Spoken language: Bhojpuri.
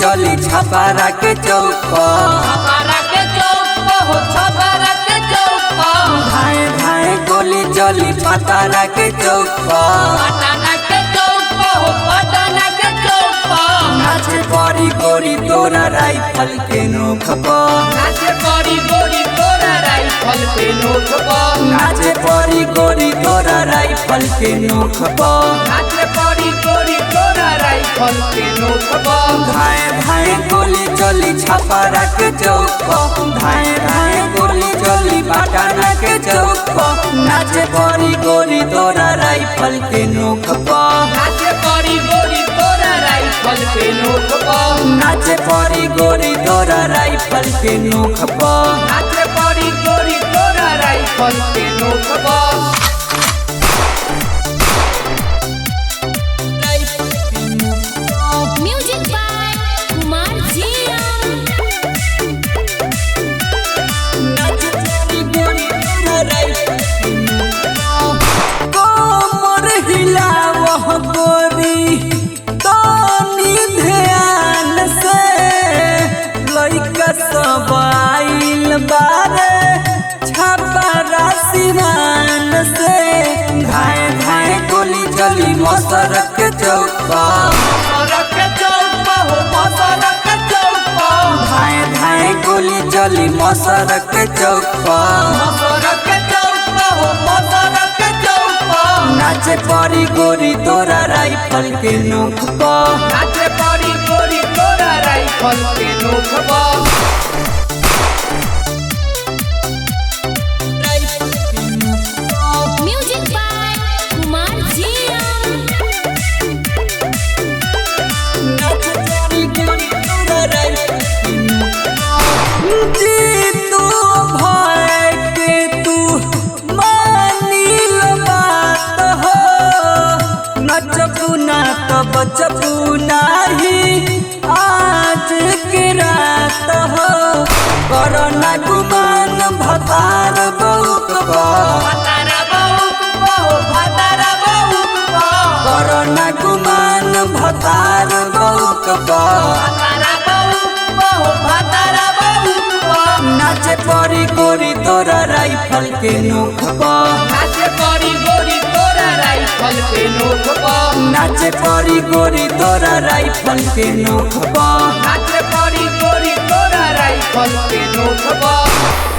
चली छपारा के चौक धाए धाए गोली चली पतारा के चौक नाचे परी गोरी तोरा राइफल के नोख नाचे परी गोरी तोरा राइफल के नोख धाए धाए गोली चली छपारा के चौक धाए धाए गोली चली पटाना के चौक नाचे परी गोरी तोरा राइफल के नोख नाचे परी गोरी तोरा राइफल के नोक नाचे परी गोरी तोरा राइफल के नोख नाचे परी गोरी तोरा राइफल के नोक म्यूजिक बाय कुमार जिया कोमर हिलावह गोरी तनी ध्यान से लइका सब आइल बारे छपरा सिवान से धाए धाए गोली चली मसरक के चौका धाए धाए गोली चली मसरक के चौका नाचे परी गोरी तोरा राइफल के नोख नाचे परी गोरी तोरा राइफल के नोक म्यूजिक बाय कुमार जिया जीतू भय के तू मानिल बात हो नचबू ना तो बचबू नाही आज के रात हो करना गुमान भतार बहुत करना गुमान भतार बहुत नाचे परी गोरी तोरा राइफल के नोख नाचे परी गोरी तोरा राइफल के नोक नाचे परी गोरी तोरा राइफल के नोख नाचे परी गोरी तोरा राइफल के नोक